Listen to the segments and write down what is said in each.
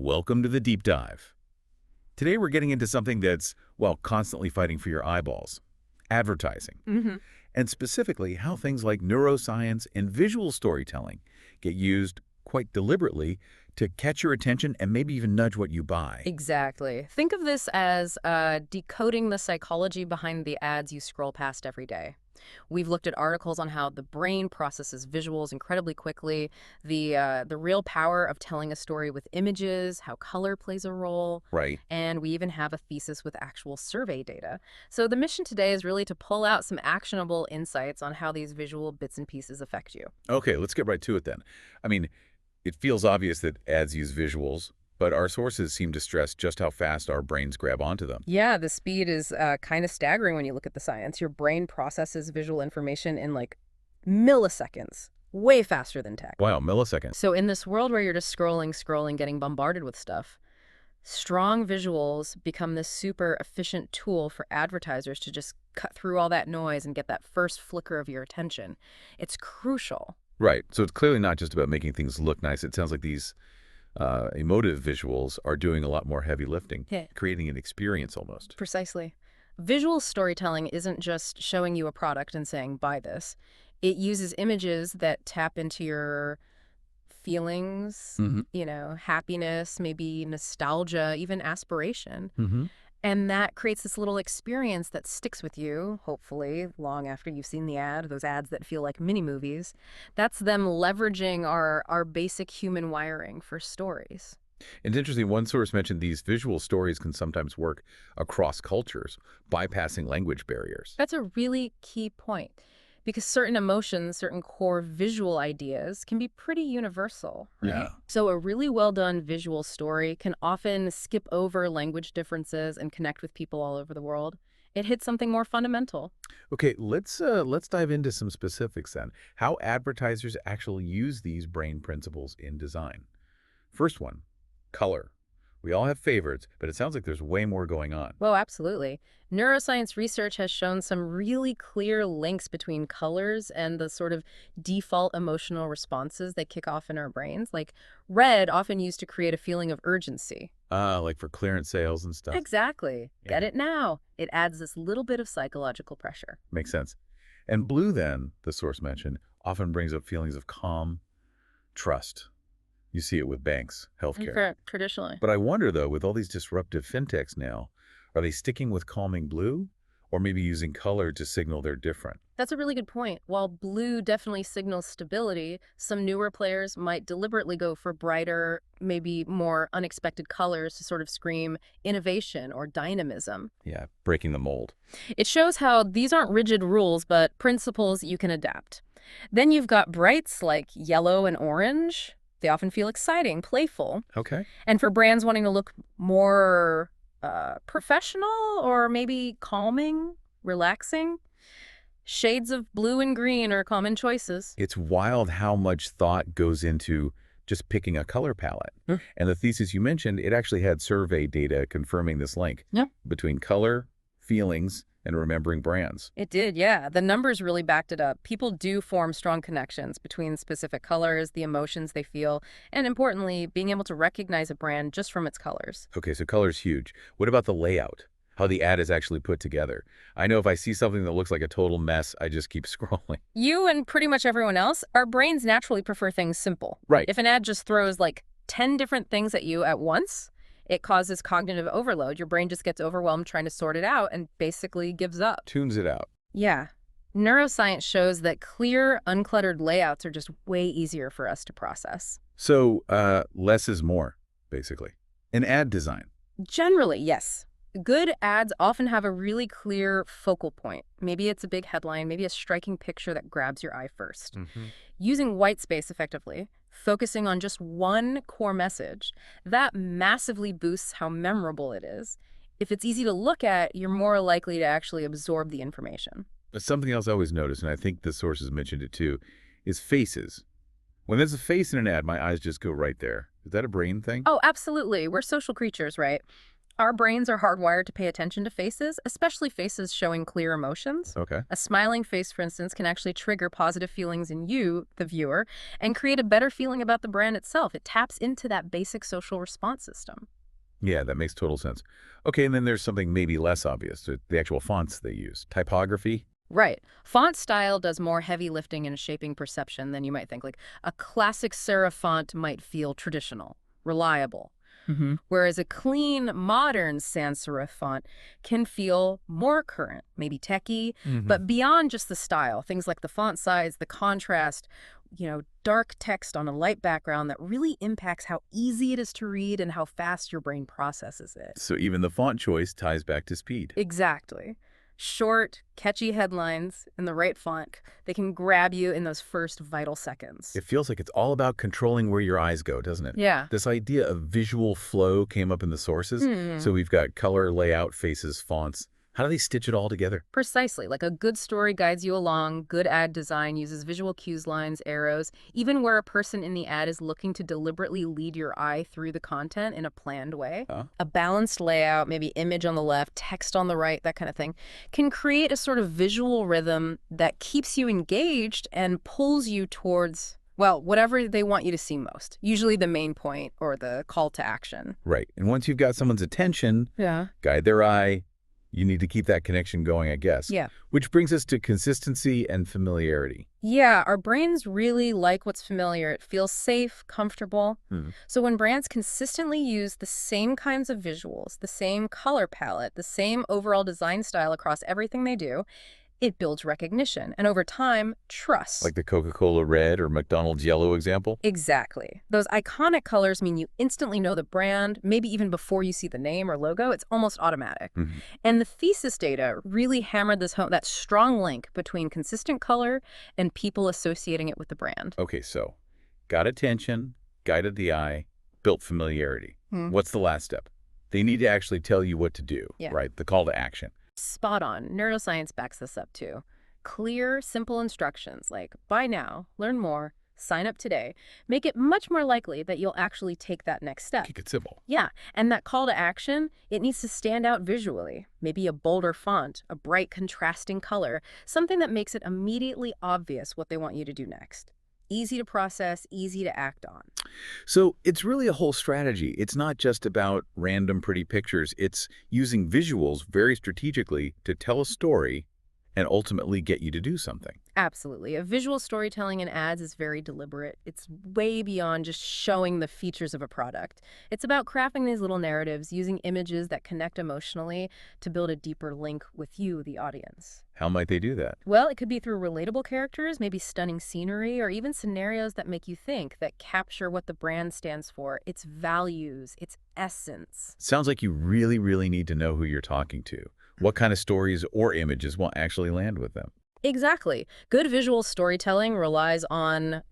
Welcome to the Deep Dive. Today we're getting into something that's, well, constantly fighting for your eyeballs. Advertising. And specifically how things like neuroscience and visual storytelling get used quite deliberately to catch your attention and maybe even nudge what you buy. Exactly. Think of this as decoding the psychology behind the ads you scroll past every day. We've looked at articles on how the brain processes visuals incredibly quickly, the real power of telling a story with images, how color plays a role, Right. and we even have a thesis with actual survey data. So the mission today is really to pull out some actionable insights on how these visual bits and pieces affect you. Okay, let's get right to it then. I mean, it feels obvious that ads use visuals, but our sources seem to stress just how fast our brains grab onto them. Yeah, the speed is kind of staggering when you look at the science. Your brain processes visual information in like milliseconds, way faster than text. Wow, milliseconds. So in this world where you're just scrolling, getting bombarded with stuff, strong visuals become this super efficient tool for advertisers to just cut through all that noise and get that first flicker of your attention. It's crucial. Right, so it's clearly not just about making things look nice. It sounds like these emotive visuals are doing a lot more heavy lifting, Yeah. creating an experience almost. Precisely. Visual storytelling isn't just showing you a product and saying, buy this. It uses images that tap into your feelings, Mm-hmm. happiness, maybe nostalgia, even aspiration. Mm-hmm. And that creates this little experience that sticks with you, hopefully, long after you've seen the ad, those ads that feel like mini movies. That's them leveraging our basic human wiring for stories. It's interesting, one source mentioned these visual stories can sometimes work across cultures, bypassing language barriers. That's a really key point because certain emotions, certain core visual ideas can be pretty universal, right? Yeah. So a really well done visual story can often skip over language differences and connect with people all over the world. It hits something more fundamental. Okay, let's dive into some specifics then. How advertisers actually use these brain principles in design. First one, color. We all have favorites, but it sounds like there's way more going on. Well, absolutely. Neuroscience research has shown some really clear links between colors and the sort of default emotional responses they kick off in our brains. Like red, often used to create a feeling of urgency. Like for clearance sales and stuff. Exactly. Get Yeah, it now. It adds this little bit of psychological pressure. makes sense. And blue then, the source mentioned, often brings up feelings of calm, trust. You see it with banks, healthcare. Correct, traditionally. But I wonder, though, with all these disruptive fintechs now, are they sticking with calming blue or maybe using color to signal they're different? That's a really good point. While blue definitely signals stability, some newer players might deliberately go for brighter, maybe more unexpected colors to sort of scream innovation or dynamism. Yeah, breaking the mold. It shows how these aren't rigid rules, but principles you can adapt. Then you've got brights like yellow and orange. They often feel exciting, playful. Okay. And for brands wanting to look more professional or maybe calming, relaxing, shades of blue and green are common choices. It's wild how much thought goes into just picking a color palette. Mm. And the thesis you mentioned, it actually had survey data confirming this link Yeah. between color, feelings, and remembering brands. It did, yeah. The numbers really backed it up. People do form strong connections between specific colors, the emotions they feel, and importantly, being able to recognize a brand just from its colors. Okay, so color's huge. What about the layout? How the ad is actually put together? I know if I see something that looks like a total mess, I just keep scrolling. You and pretty much everyone else, our brains naturally prefer things simple. Right. If an ad just throws like 10 different things at you at once, it causes cognitive overload. Your brain just gets overwhelmed trying to sort it out and basically gives up. Tunes it out. Yeah. Neuroscience shows that clear, uncluttered layouts are just way easier for us to process. So less is more, basically. In ad design. Generally, yes. Good ads often have a really clear focal point. Maybe it's a big headline, maybe a striking picture that grabs your eye first. Using white space effectively, focusing on just one core message, that massively boosts how memorable it is. If it's easy to look at, you're more likely to actually absorb the information. But something else I always notice, and I think the sources mentioned it too, is faces. When there's a face in an ad, my eyes just go right there. Is that a brain thing? Oh, absolutely. We're social creatures, right? Our brains are hardwired to pay attention to faces, especially faces showing clear emotions. Okay. A smiling face, for instance, can actually trigger positive feelings in you, the viewer, and create a better feeling about the brand itself. It taps into that basic social response system. Yeah, that makes total sense. Okay, and then there's something maybe less obvious, the actual fonts they use. Typography? Right. Font style does more heavy lifting in shaping perception than you might think. Like a classic serif font might feel traditional, reliable, whereas a clean, modern sans serif font can feel more current, maybe techy, but beyond just the style, things like the font size, the contrast, dark text on a light background that really impacts how easy it is to read and how fast your brain processes it. So even the font choice ties back to speed. Exactly. Short, catchy headlines in the right font, they can grab you in those first vital seconds. It feels like it's all about controlling where your eyes go, doesn't it? Yeah. This idea of visual flow came up in the sources. So we've got color, layout, faces, fonts. How do they stitch it all together? Precisely. Like a good story guides you along, good ad design uses visual cues, lines, arrows, even where a person in the ad is looking to deliberately lead your eye through the content in a planned way. Huh? A balanced layout, maybe image on the left, text on the right, that kind of thing, can create a sort of visual rhythm that keeps you engaged and pulls you towards, well, whatever they want you to see most, usually the main point or the call to action. Right. And once you've got someone's attention, guide their eye, you need to keep that connection going, I guess. Yeah. Which brings us to consistency and familiarity. Yeah, our brains really like what's familiar. It feels safe, comfortable. So when brands consistently use the same kinds of visuals, the same color palette, the same overall design style across everything they do, it builds recognition and over time, trust. Like the Coca-Cola red or McDonald's yellow example? Exactly. Those iconic colors mean you instantly know the brand, maybe even before you see the name or logo. It's almost automatic. And the thesis data really hammered this home, that strong link between consistent color and people associating it with the brand. Okay, so got attention, guided the eye, built familiarity. What's the last step? They need to actually tell you what to do, right? The call to action. Spot on. Neuroscience backs this up too. Clear, simple instructions like buy now, learn more, sign up today, make it much more likely that you'll actually take that next step. Keep it simple. Yeah, and that call to action, it needs to stand out visually. Maybe a bolder font, a bright contrasting color, something that makes it immediately obvious what they want you to do next. Easy to process, easy to act on. So it's really a whole strategy. It's not just about random pretty pictures. It's using visuals very strategically to tell a story and ultimately get you to do something. Absolutely. A visual storytelling in ads is very deliberate. It's way beyond just showing the features of a product. It's about crafting these little narratives, using images that connect emotionally to build a deeper link with you, the audience. How might they do that? Well, it could be through relatable characters, maybe stunning scenery, or even scenarios that make you think, that capture what the brand stands for, its values, its essence. Sounds like you really, really need to know who you're talking to. What kind of stories or images will actually land with them? Exactly. Good visual storytelling relies on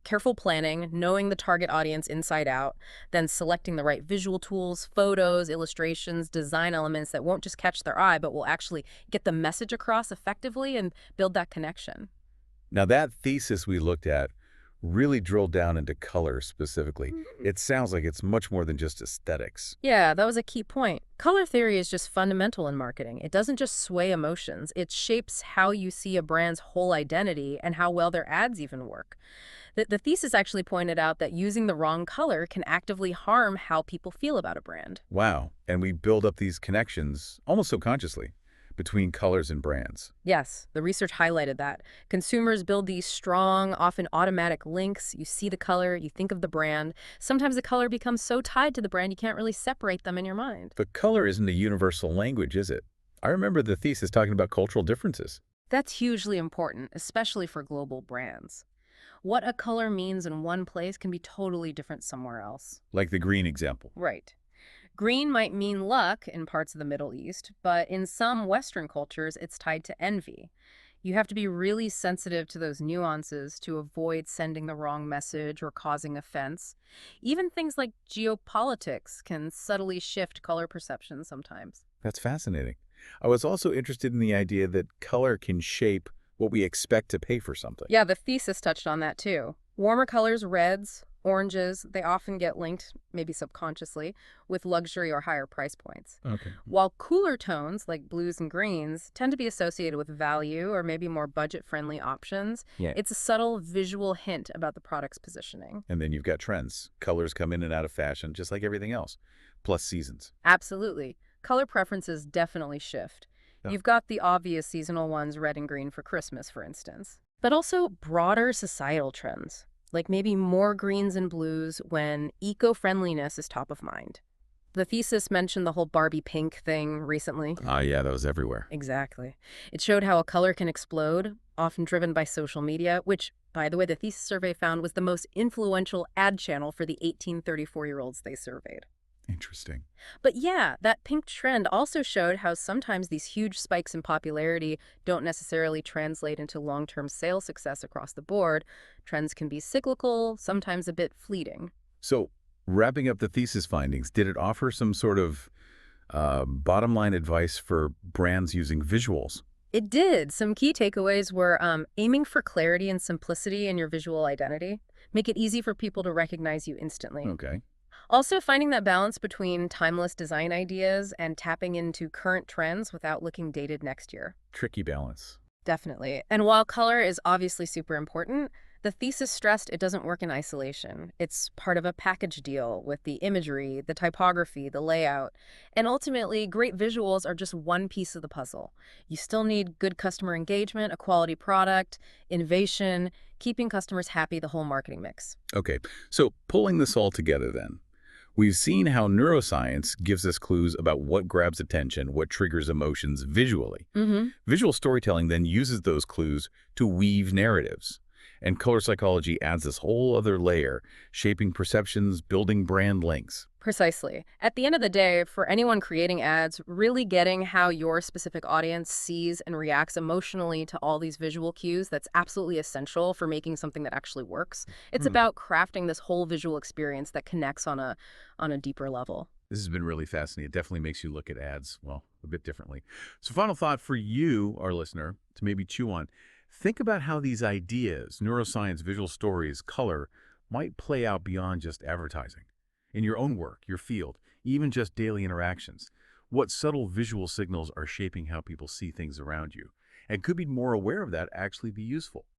careful planning, knowing the target audience inside out, then selecting the right visual tools, photos, illustrations, design elements that won't just catch their eye, but will actually get the message across effectively and build that connection. Now, that thesis we looked at really drilled down into color specifically. It sounds like it's much more than just aesthetics. Yeah, that was a key point. Color theory is just fundamental in marketing. It doesn't just sway emotions. It shapes how you see a brand's whole identity and how well their ads even work. The thesis actually pointed out that using the wrong color can actively harm how people feel about a brand. Wow. And we build up these connections almost subconsciously between colors and brands. Yes, the research highlighted that. Consumers build these strong, often automatic links. You see the color, you think of the brand. Sometimes the color becomes so tied to the brand you can't really separate them in your mind. But color isn't a universal language, is it? I remember the thesis talking about cultural differences. That's hugely important, especially for global brands. What a color means in one place can be totally different somewhere else. Like the green example. Right. Green might mean luck in parts of the Middle East, but in some Western cultures, it's tied to envy. You have to be really sensitive to those nuances to avoid sending the wrong message or causing offense. Even things like geopolitics can subtly shift color perception sometimes. That's fascinating. I was also interested in the idea that color can shape what we expect to pay for something. Yeah, the thesis touched on that too. Warmer colors, reds, Oranges, they often get linked, maybe subconsciously, with luxury or higher price points. Okay. While cooler tones, like blues and greens, tend to be associated with value or maybe more budget-friendly options, Yeah. it's a subtle visual hint about the product's positioning. And then you've got trends. Colors come in and out of fashion, just like everything else, plus seasons. Absolutely. Color preferences definitely shift. Yeah. You've got the obvious seasonal ones, red and green for Christmas, for instance. But also broader societal trends, like maybe more greens and blues when eco-friendliness is top of mind. The thesis mentioned the whole Barbie pink thing recently. Ah, yeah, that was everywhere. Exactly. It showed how a color can explode, often driven by social media, which, by the way, the thesis survey found was the most influential ad channel for the 18-34-year-olds they surveyed. Interesting. But yeah, that pink trend also showed how sometimes these huge spikes in popularity don't necessarily translate into long-term sales success across the board. Trends can be cyclical, sometimes a bit fleeting. So, wrapping up the thesis findings, did it offer some sort of bottom line advice for brands using visuals? It did. Some key takeaways were aiming for clarity and simplicity in your visual identity. Make it easy for people to recognize you instantly. Okay. Also, finding that balance between timeless design ideas and tapping into current trends without looking dated next year. Tricky balance. Definitely. And while color is obviously super important, the thesis stressed it doesn't work in isolation. It's part of a package deal with the imagery, the typography, the layout. And ultimately, great visuals are just one piece of the puzzle. You still need good customer engagement, a quality product, innovation, keeping customers happy, the whole marketing mix. Okay, so pulling this all together then, we've seen how neuroscience gives us clues about what grabs attention, what triggers emotions visually. Mm-hmm. Visual storytelling then uses those clues to weave narratives. And color psychology adds this whole other layer, shaping perceptions, building brand links. Precisely. At the end of the day, for anyone creating ads, really getting how your specific audience sees and reacts emotionally to all these visual cues, that's absolutely essential for making something that actually works. It's about crafting this whole visual experience that connects on a deeper level. This has been really fascinating. It definitely makes you look at ads, well, a bit differently. So final thought for you, our listener, to maybe chew on. Think about how these ideas, neuroscience, visual stories, color, might play out beyond just advertising. In your own work, your field, even just daily interactions. What subtle visual signals are shaping how people see things around you? And could be more aware of that actually be useful?